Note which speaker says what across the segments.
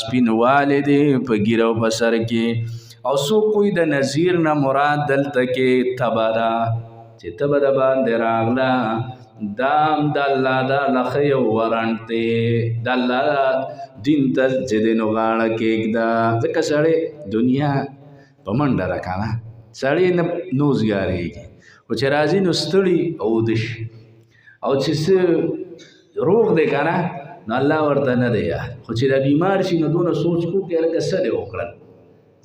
Speaker 1: سپینوالی دی په ږیره او په سر کې. او څوک کوی د نظیر نه مراد دلته کې تبه ده چې تبه د باندې راغله دا هم د الله دا لخه یو ورانټ دی د الله دین ته چې دی نو غاړه کېږده. ځکه سړی دنیا په منډه ده که نه سړی نه نوزګارېږي خو چې راځي نو ستړي او وده شي او چې څه روغ دی که نه نو الله ورته نه دی یاد. خو چې دا بیمار شي نو دونه سوچ کوي لکه څه دی وکړل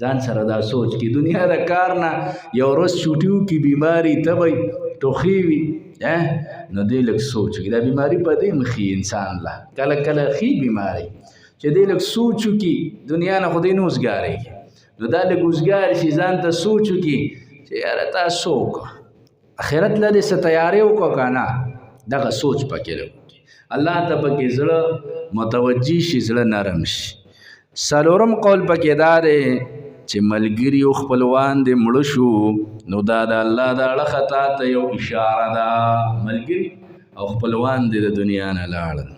Speaker 1: ځان سره دا سوچ کی دنیا د کار نه یو ورځ چوټي وکړي بیماري تبی ټوخي وي نو دی لږ سوچ وکړي دا بیماري په دې مخي انسان له کله کله ښي بیماري چې دی لږ سوچ وکړي دنیا نه خو دی نه اوزګارېږي نو دا لږ اوزګار شي ځان ته سوچ وکړي چې یاره تاسو وکړه اخرت له دې څه تیارې وکړه که نه دغه سوچ پکې لږ وکړي الله ته پکې زړه متوجي شي زړه نرم شي. څلورم قول پکې دا دی چې ملګري او خپلوان دې مړه شو نو دا د الله د اړه خطا ته یو اشاره ده ملګري او خپلوان دې د دنیا نه لاړل.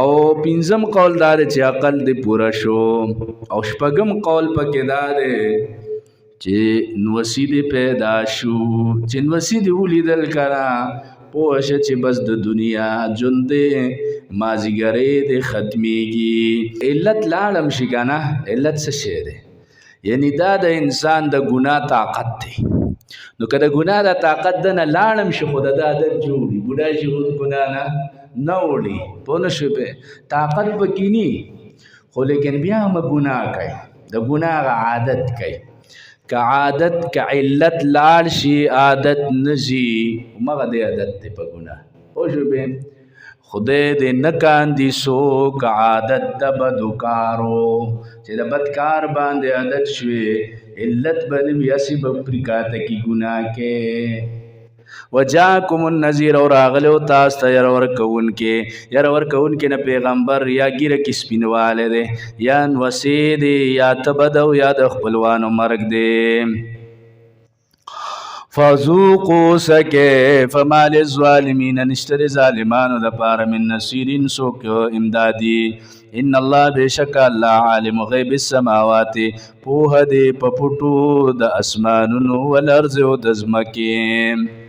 Speaker 1: او پنځم قول دا دی چې عقل دې پوره شو. او شپږم قول پکې دا دی چې نوسي دې پیدا شو چې نوسي دې ولیدل که پوه شه چې بس د دنیا ژوند دی مازدیګری دې ختمیږي. علت لاړم شي که نه علت څه شی دی یعنی دا د انسان د ګناه طاقت دی نو که د ګناه د طاقت د نه لاړم شي خو د عادت جوړي بوډا شي خو د ګناه نه وړي پوه نه شوې پې طاقت پکې ني خو لیکن بیا هم ګناه کوي د ګناه عادت کوي که عادت که علت لاړ شي عادت نه ځي همغه د عادت دی په ګناه پوه شوې پې خدای دې نه کاندي څوک عادت د بدو کارو چې د بد کار باندې عادت شوې علت به نه وي هسې به پرې کاته کې ګناه کې. وجاکم النذیر او راغلی و تاسو ته یره ورکوونکې نه پیغمبر یا ږیره کې سپینوالی دی یا نوسې دی یا تبه ده او یا د خپلوانو مرګ دی. فذوقوا سکه فما للظالمین نشته د ظالمانو دپاره من نصیرین څوک امدادي. ان الله بېشکه الله عالم غیب السماوات پوهه دی په پټو د اسمانونو والارض او د ځمکې.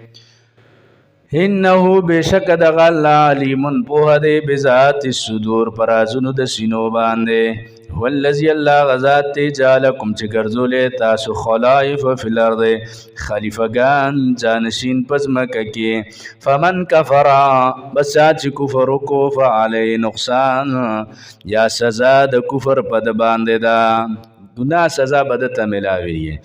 Speaker 1: انه بېشکه دغه الله علیم پوهه دی بذات الصدور په رازونو د سینو باندې. هو الذي الله غذات تی جعلکم چې ګرځولې تاسو خلائف فی الارض خلیفګان جانشین په ځمکه کې. فمن کفر بس چې کفر وکړو فعلی نقصان یا سزا د کفر په د باندې ده ګناه سزا به درته ملاویږي.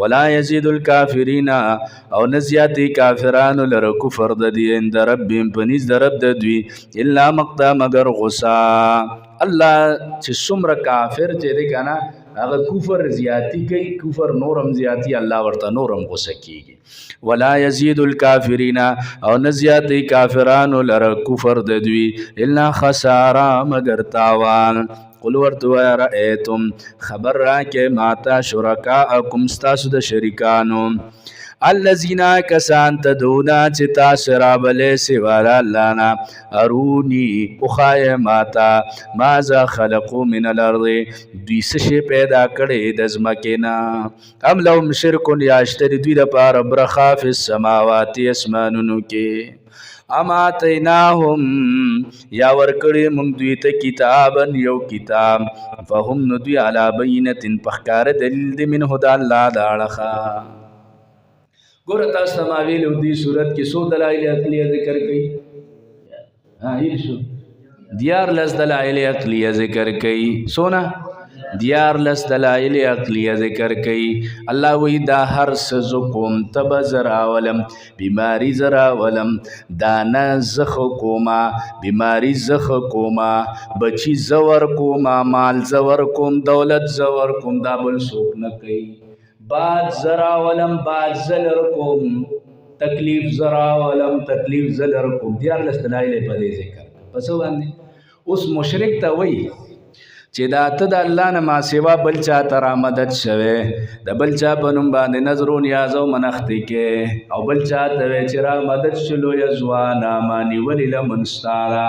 Speaker 1: ولا یزید الکافرین او نه زیاتې کافرانو لره کفر د دې عند ربهم په نزد د رب د دوی الا مقتا مگر غصه. الله چې څومره کافر چې دی که نه هغه کفر زیاتی کوي کفر نورم زیاتی الله ورته نورم غصه کیږي. ولا یزید الکافرین او نه زیاتې کافرانو لره کفر د دوی الا خسارا مگر تاوان. قل ورته وایه رأیتم خبر راکې ماته شرکاءکم ستاسو د شریکانو الذین کسان تدعون چې تاسو رابلې سوا د الله نه اروني وښایه ماته ماذا خلقوا من الارض دوی څه شی پیدا کړی د ځمکې نه ام لهم شرک یا شته د دوی دپاره برخه فی السماوات اسمانونو کې. اما آتیناهم یا ورکړی موږ دوی ته کتابا یو کتاب فهم نو دوی علی بینة په ښکاره دلیل دی منه د الله د اړخه. ګوره تاسو ته ما ویلي دې صورت کې څو دلایل عقلیه ذکر کوي هیر شو 14 دلایل عقلیه ذکر کوي څونه 14 دلایل عقلیه ذکر کوي. الله وی دا هر څه زه کوم تبه زه راولم بیماري زه راولم دانه زه ښه کومه بیماري زه ښه کومه بچي زه ورکومه مال زه ورکوم دولت زه ورکوم دا بل څوک نه کوي. باد زه راولم باد زه لرکوم تکلیف زه راولم تکلیف زه لرکوم 14 دلایل په دې ذکر په څه باندې. اوس مشرک ته وایي چې دا ته د الله نه ما سوا بل چا ته را مدد شوی د بل چا په نوم باندې نظر و نیاز او منښتې کې او بل چا ته وایې چې را مدد شلو یا ځوانه ما نیولې لمن ستا ده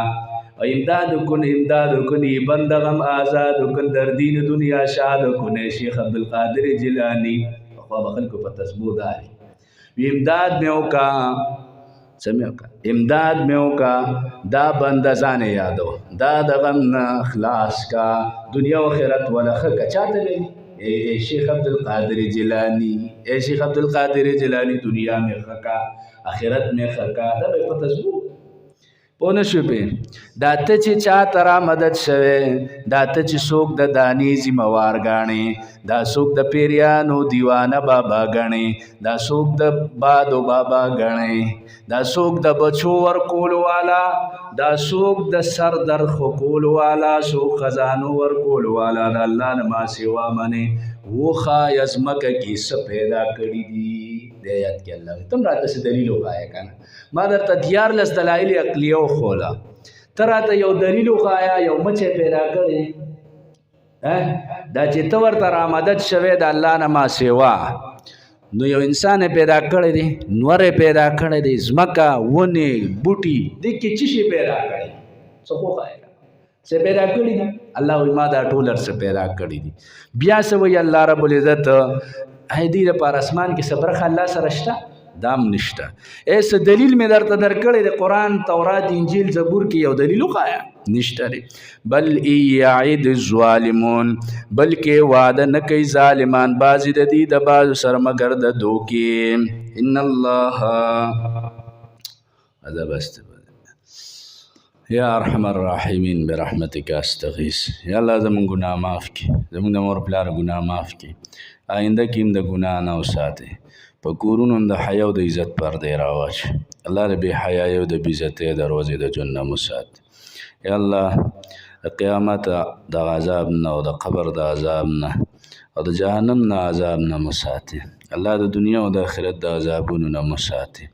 Speaker 1: امداد کنی بندغم آزاد کن در دین دنیا شاد کنے شیخ عبدالقادر جیلانی خواب خلکو په تسبو داری امداد میں کا سمعو کا امداد میں کا دا بند ځان یادو دا د غم نه خلاص کا دنیا و آخرت ولا خکا چاته لے اے شیخ عبدالقادر جیلانی اے شیخ عبدالقادر جیلانی دنیا میں خکا آخرت میں خکا دا به په تسبو پونه شو په دا ته چې چا ترا مدد شوه دا ته چې څوک د دانی ذمہوار غاڼي دا څوک د پیریانو دیوانه بابا غاڼي دا څوک د بادو بابا غاڼي دا څوک د بچو ور کول والا دا څوک د سر در خکول والا څوک خزانو ور کول والا د الله نه ما سیوا منه وخا یزمک کی څه پیدا کړی دي د آیات کې الله تم راته څه دلیل وایې کنه ما درته دیار لس دلایل عقلیه وخوله ته راته یو دلیل وخایا یو مچې پیدا کړی دا چې ته ورته رامدد شوې د الله نه ما سیوا نو یو انسان پیدا کړی دی نور پیدا کړی دی ځمکه ونې بوټي دې کې څه شي پیدا کړی څه وخایې څه پیدا کړی دی الله وایي ما دا ټول څه پیدا کړی دي بیا څه وایي الله رب العزت دې لپاره اسمان کې څه برخه الله سره شته دام نشته ایس دلیل می درته درکړی د قرآن تورات انجیل زبور کې یو دلیل وخایا نشته دی بل یعد الظالمون بلکې وعده نه کوي ظالمان بعضې د دې د بعضو سره مګر د دوکې ان الله هذا بس یا ارحم الراحمین برحمتک استغیث یا الله زموږ ګناه معاف کړي زموږ د مور پلار ګناه معاف کړي آینده کې هم د ګناه نه وساتئ په کورونو د حیا او د عزت پردې راواچ الله د بې حیایۍ او د بې عزتۍ دروازې د ژوند نه مو ساتي یا الله د قیامت د عذاب نه او د قبر د عذاب نه او د جهنم نه عذاب نه مو ساتي الله د دنیا او د آخرت د عذابونو نه مو ساتي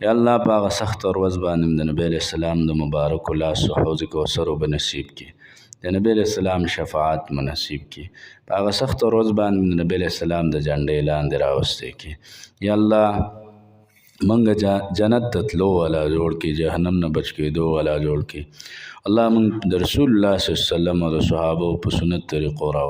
Speaker 1: یا الله په هغه سخته ورځ باندې د نبي علیه السلام د مبارکو لاسو حوض کوثر به نصیب کړي د نبی علیہ السلام شفاعت منصیب کی په هغه سخت ورځ باندې د نبی علیہ السلام د جنډې لاندې راوستې کی یا الله منګه جنت ته تلو والا جوړ کی جهنم نه بچ کېدو والا جوړ کی الله من د رسول الله صلی الله علیه وسلم او د صحابه په سنت طریقو را